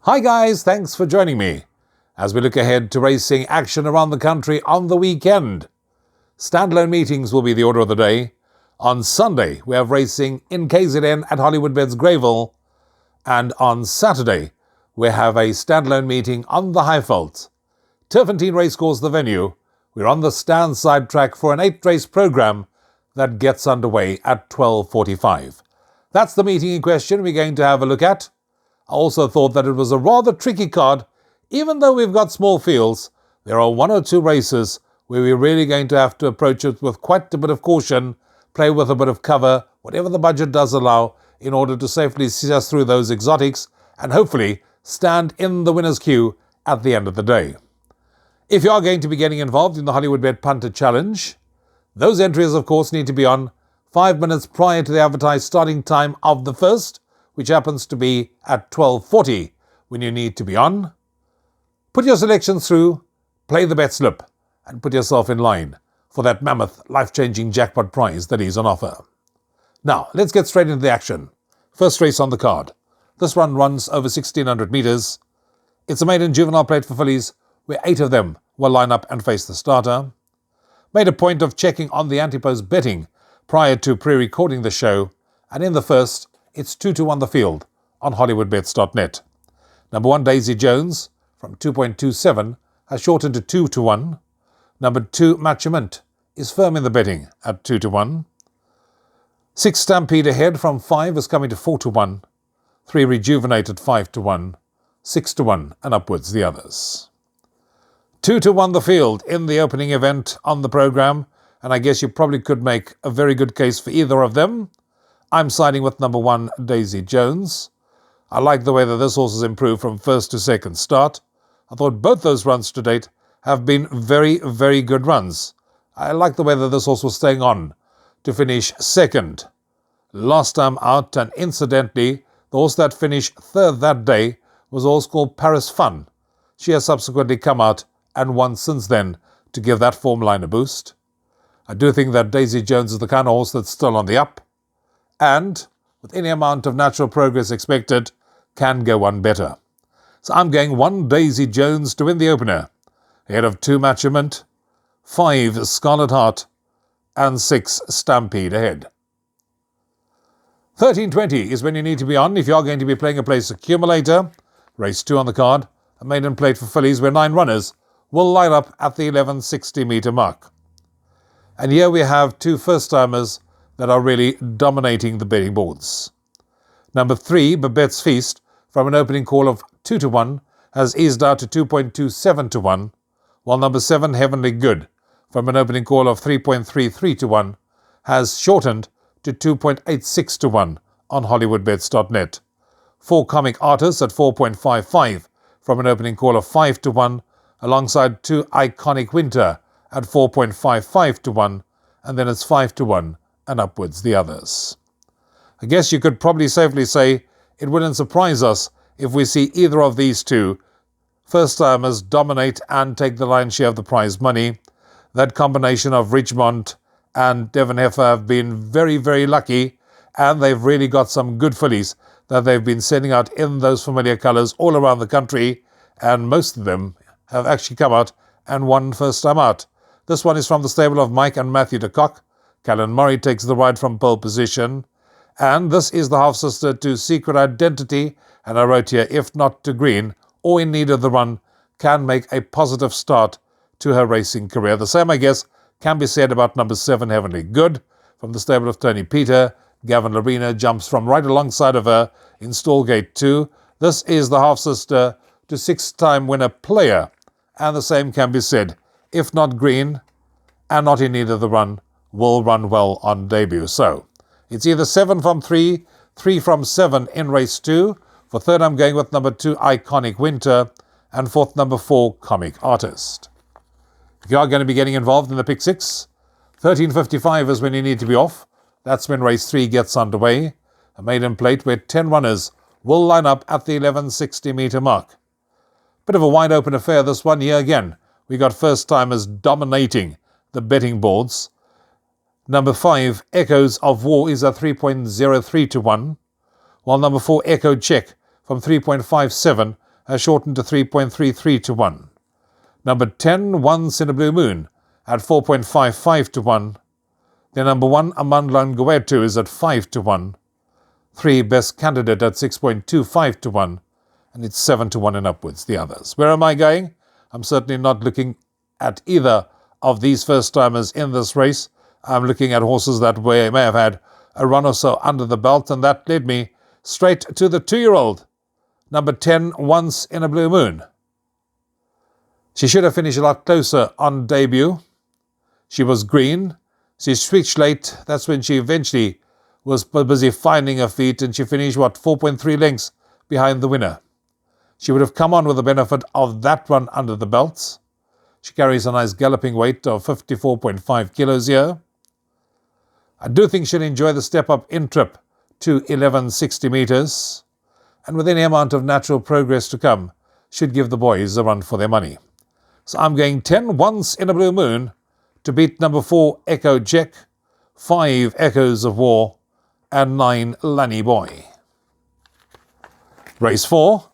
Hi guys, thanks for joining me as we look ahead to racing action around the country on the weekend. Standalone meetings will be the order of the day. On Sunday, we have racing in KZN at Hollywoodbets Greyville, and on Saturday, we have a standalone meeting on the Highveld. Turffontein Racecourse the venue. We're on the Standside track for an 8-race program that gets underway at 12:45. That's the meeting in question we're going to have a look at. I also thought that it was a rather tricky card. Even though we've got small fields, there are one or two races where we're really going to have to approach it with quite a bit of caution, play with a bit of cover, whatever the budget does allow, in order to safely see us through those exotics and hopefully stand in the winner's queue at the end of the day. If you are going to be getting involved in the Hollywoodbet Punter Challenge, those entries of course need to be on 5 minutes prior to the advertised starting time of the first, which happens to be at 12:40 when you need to be on. Put your selections through, play the bet slip, and put yourself in line for that mammoth, life-changing jackpot prize that is on offer. Now, let's get straight into the action. First race on the card. This one runs over 1,600 metres. It's a maiden juvenile plate for fillies, where 8 of them will line up and face the starter. Made a point of checking on the anti-post betting prior to pre-recording the show, and in the first, it's 2-1 the field on Hollywoodbets.net. Number 1, Daisy Jones, from 2.27, has shortened to 2-1. Number 2, Matchament, is firm in the betting at 2-1. 6, Stampede Ahead, from 5, is coming to 4-1. 3, Rejuvenate at 5-1. 6-1, and upwards the others. 2-1 the field in the opening event on the programme, and I guess you probably could make a very good case for either of them. I'm siding with number 1, Daisy Jones. I like the way that this horse has improved from first to second start. I thought both those runs to date have been very, very good runs. I like the way that this horse was staying on to finish second last time out, and incidentally, the horse that finished third that day was a horse called Paris Fun. She has subsequently come out and won since then to give that form line a boost. I do think that Daisy Jones is the kind of horse that's still on the up, and, with any amount of natural progress expected, can go one better. So I'm going 1, Daisy Jones, to win the opener, ahead of 2, Matchament, 5, Scarlet Heart, and 6, Stampede Ahead. 13:20 is when you need to be on if you're going to be playing a place accumulator. Race 2 on the card, a maiden plate for fillies where 9 runners will line up at the 1160-metre mark. And here we have 2 first-timers that are really dominating the betting boards. Number 3, Babette's Feast, from an opening call of 2-1, has eased out to 2.27-1, while number 7, Heavenly Good, from an opening call of 3.33-1, has shortened to 2.86-1 on Hollywoodbets.net. 4, Comic Artists at 4.55, from an opening call of 5-1, alongside 2, Iconic Winter at 4.55-1, and then it's 5-1, and upwards the others. I guess you could probably safely say it wouldn't surprise us if we see either of these 2 first-timers dominate and take the lion's share of the prize money. That combination of Richmond and Devon Heifer have been very, very lucky, and they've really got some good fillies that they've been sending out in those familiar colours all around the country, and most of them have actually come out and won first time out. This one is from the stable of Mike and Matthew de Kock. Callan Murray takes the ride from pole position, and this is the half-sister to Secret Identity, and I wrote here, if not to green or in need of the run, can make a positive start to her racing career. The same, I guess, can be said about number 7, Heavenly Good, from the stable of Tony Peter. Gavin Lorena jumps from right alongside of her in Stallgate 2. This is the half-sister to 6-time winner Player, and the same can be said, if not green and not in need of the run, will run well on debut. So, it's either 7 from 3, 3 from 7 in race 2. For third, I'm going with number 2, Iconic Winter, and fourth, number 4, Comic Artist. If you are going to be getting involved in the pick 6, 13:55 is when you need to be off. That's when race 3 gets underway. A maiden plate where 10 runners will line up at the 1160-metre mark. Bit of a wide-open affair this one. Here again, we got first-timers dominating the betting boards. Number 5, Echoes of War, is at 3.03-1, while number 4, Echo Check, from 3.57, has shortened to 3.33 to 1. Number 10, Once in a Blue Moon, at 4.55 to 1. The number 1, Amandla Ngwetu, is at 5 to 1. 3, Best Candidate at 6.25 to 1. And it's 7 to 1 and upwards, the others. Where am I going? I'm certainly not looking at either of these first-timers in this race. I'm looking at horses that may have had a run or so under the belt, and that led me straight to the 2-year-old, number 10, Once in a Blue Moon. She should have finished a lot closer on debut. She was green. She switched late. That's when she eventually was busy finding her feet, and she finished, 4.3 lengths behind the winner. She would have come on with the benefit of that run under the belts. She carries a nice galloping weight of 54.5 kilos here. I do think she'll enjoy the step-up in-trip to 1160 metres, and with any amount of natural progress to come, should give the boys a run for their money. So I'm going 10, Once in a Blue Moon, to beat number 4, Echo Jack, 5, Echoes of War, and 9, Lanny Boy. Race 4.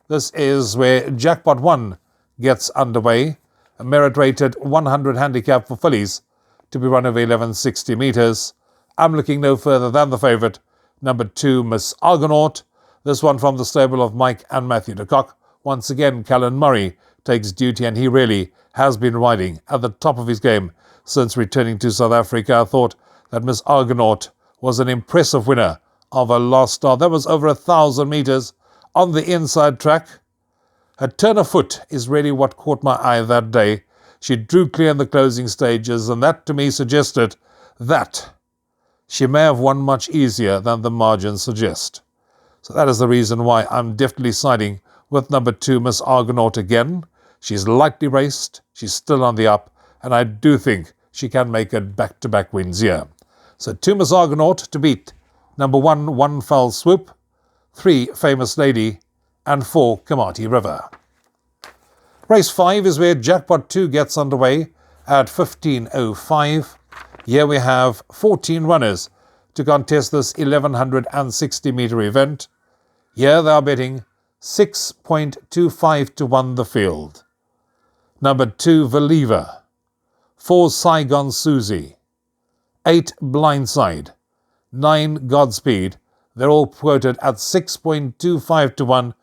This is where Jackpot 1 gets underway. A merit-rated 100 handicap for fillies to be run over 1160 metres. I'm looking no further than the favourite, number 2, Miss Argonaut. This one from the stable of Mike and Matthew de Kock. Once again, Callan Murray takes duty, and he really has been riding at the top of his game since returning to South Africa. I thought that Miss Argonaut was an impressive winner of her last start. That was over 1,000 metres on the inside track. Her turn of foot is really what caught my eye that day. She drew clear in the closing stages, and that to me suggested that she may have won much easier than the margins suggest. So that is the reason why I'm definitely siding with number 2, Miss Argonaut again. She's lightly raced, she's still on the up, and I do think she can make it back-to-back wins here. So 2, Miss Argonaut to beat number 1, One Fell Swoop, 3, Famous Lady, and 4, Kamati River. Race 5 is where Jackpot 2 gets underway at 15:05. Here we have 14 runners to contest this 1160 metre event. Here they are betting 6.25 to 1 the field. Number 2, Believer. 4, Saigon Susie. 8, Blindside. 9, Godspeed. They're all quoted at 6.25 to 1.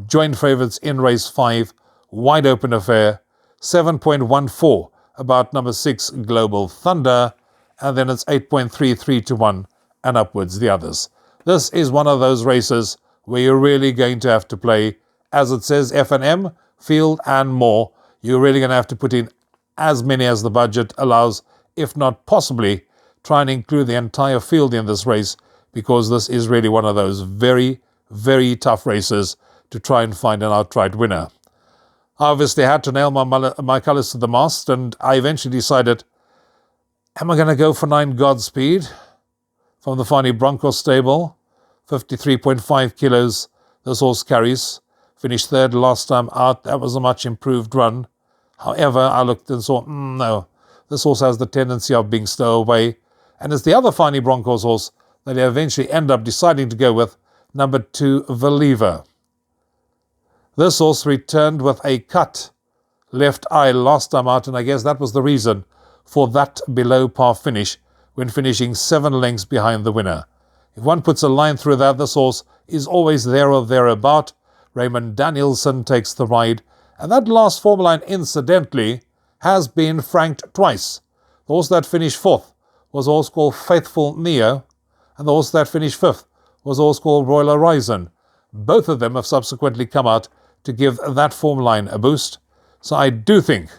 Joint favourites in race 5. Wide open affair. 7.14 about number 6, Global Thunder. And then it's 8.33 to 1 and upwards the others. This is one of those races where you're really going to have to play, as it says, F&M, field and more. You're really going to have to put in as many as the budget allows, if not possibly try and include the entire field in this race, because this is really one of those very, very tough races to try and find an outright winner. I obviously had to nail my colours to the mast, and I eventually decided, am I going to go for 9 Godspeed from the Fani Bronco stable? 53.5 kilos this horse carries. Finished third last time out. That was a much improved run. However, I looked and saw, no, this horse has the tendency of being stowaway. And it's the other Fani Broncos horse that they eventually end up deciding to go with, number 2, Believer. This horse returned with a cut left eye last time out, and I guess that was the reason for that below par finish when finishing 7 lengths behind the winner. If one puts a line through that, this horse is always there or thereabout. Raymond Danielson takes the ride, and that last form line, incidentally, has been franked twice. The horse that finished 4th was a horse called Faithful Neo, and the horse that finished 5th was a horse called Royal Horizon. Both of them have subsequently come out to give that form line a boost. So I do think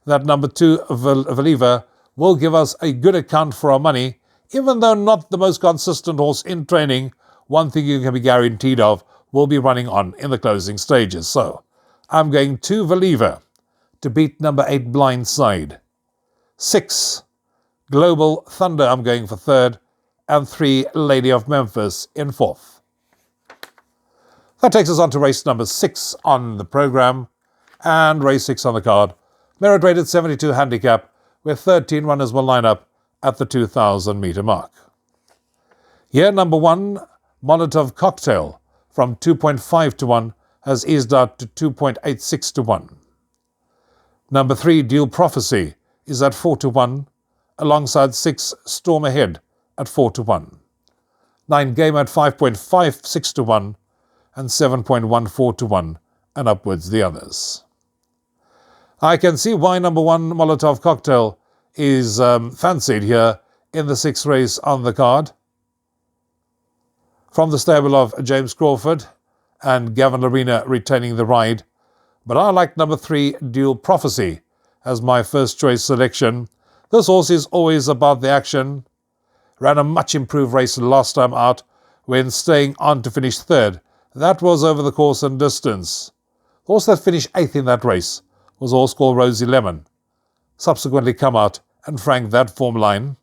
that number 2, Believer, will give us a good account for our money. Even though not the most consistent horse in training, one thing you can be guaranteed of will be running on in the closing stages. So I'm going 2, Believer, to beat number 8, Blindside. 6, Global Thunder, I'm going for 3rd. And 3, Lady of Memphis in 4th. That takes us on to race number 6 on the programme. And race 6 on the card. Merit rated 72 handicap, where 13 runners will line up at the 2,000 metre mark. Here, number 1, Molotov Cocktail, from 2.5 to 1, has eased out to 2.86 to 1. Number 3, Dual Prophecy, is at 4 to 1, alongside 6, Storm Ahead, at 4 to 1. 9, Game at 5.56 to 1, and 7.14 to 1, and upwards the others. I can see why number 1, Molotov Cocktail, is fancied here in the 6th race on the card. From the stable of James Crawford and Gavin Larena retaining the ride. But I like number 3, Dual Prophecy, as my first choice selection. This horse is always about the action. Ran a much improved race last time out when staying on to finish 3rd. That was over the course and distance. The horse that finished 8th in that race was a horse called Rosie Lemon. Subsequently come out and franked that form line.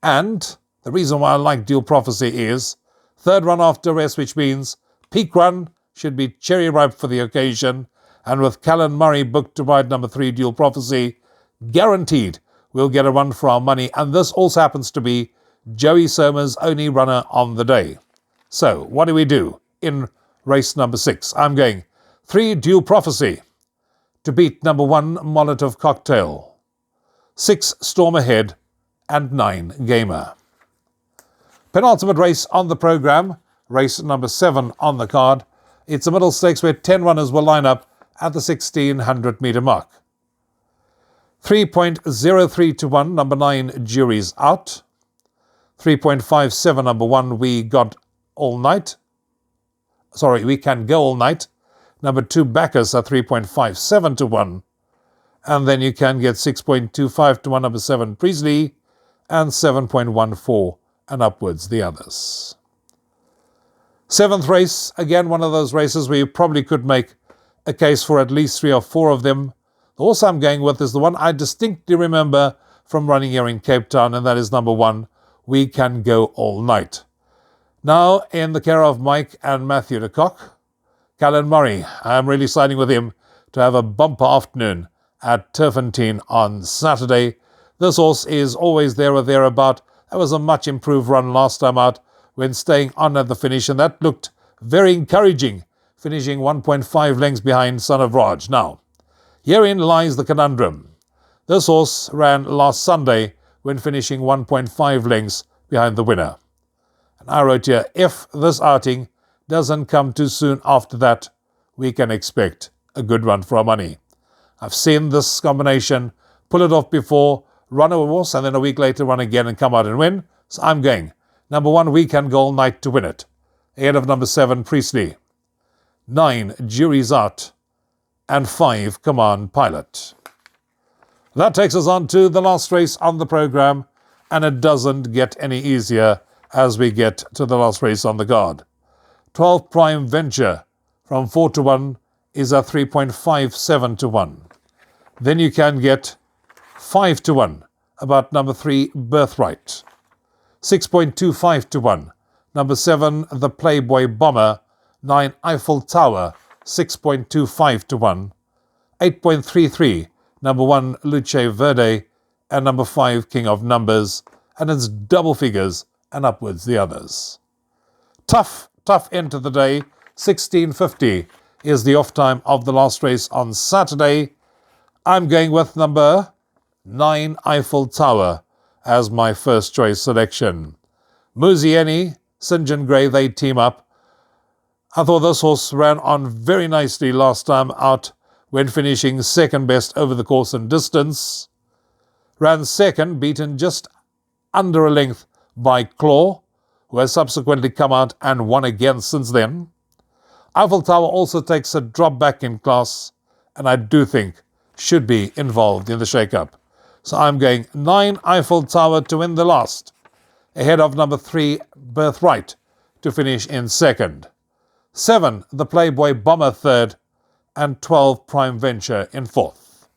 And the reason why I like Dual Prophecy is 3rd run after rest, which means peak run should be cherry ripe for the occasion. And with Callan Murray booked to ride number 3, Dual Prophecy, guaranteed we'll get a run for our money. And this also happens to be Joey Soma's only runner on the day. So what do we do in race number 6? I'm going 3, Dual Prophecy, to beat number 1, Molotov Cocktail, 6, Storm Ahead, and 9, Gamer. Penultimate race on the programme, race number 7 on the card. It's a middle stakes where 10 runners will line up at the 1600 metre mark. 3.03 to 1, number 9, Jury's Out. 3.57, number 1, We Can Go All Night. Number 2, Bacchus at 3.57 to 1. And then you can get 6.25 to 1, number 7, Priestley, and 7.14 and upwards the others. 7th race, again one of those races where you probably could make a case for at least 3 or 4 of them. The horse I'm going with is the one I distinctly remember from running here in Cape Town, and that is number 1, We Can Go All Night. Now in the care of Mike and Matthew de Kock, Callan Murray, I'm really siding with him to have a bumper afternoon at Turffontein on Saturday. This horse is always there or thereabout. That was a much improved run last time out when staying on at the finish, and that looked very encouraging, finishing 1.5 lengths behind Son of Raj. Now, herein lies the conundrum. This horse ran last Sunday when finishing 1.5 lengths behind the winner. And I wrote here, if this outing doesn't come too soon after that, we can expect a good run for our money. I've seen this combination pull it off before, run a horse, and then a week later run again and come out and win. So I'm going number 1, We Can Go All Night to win it, ahead of number 7, Priestley. 9, Jury's Out, and 5, Command Pilot. That takes us on to the last race on the programme, and it doesn't get any easier as we get to the last race on the card. 12 Prime Venture from 4 to 1 is at 3.57 to 1. Then you can get 5 to 1 about number 3, Birthright. 6.25 to 1, number 7, The Playboy Bomber. 9, Eiffel Tower, 6.25 to 1. 8.33, number 1, Luce Verde, and number 5, King of Numbers, and it's double figures and upwards the others. Tough end to the day. 16:50 is the off time of the last race on Saturday. I'm going with number 9, Eiffel Tower, as my first choice selection. Muzieni, St. John Gray, they team up. I thought this horse ran on very nicely last time out when finishing second best over the course and distance. Ran second, beaten just under a length by Claw, who has subsequently come out and won again since then. Eiffel Tower also takes a drop back in class, and I do think should be involved in the shake-up. So I'm going 9, Eiffel Tower to win the last, ahead of number 3, Birthright, to finish in second. 7, The Playboy Bomber third, and 12, Prime Venture in fourth.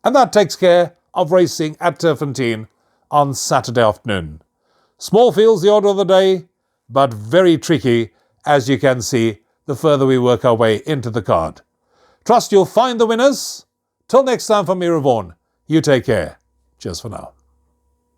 And that takes care of racing at Turffontein on Saturday afternoon. Small fields the order of the day, but very tricky, as you can see, the further we work our way into the card. Trust you'll find the winners. Till next time from me, Rouvaun, you take care. Cheers for now.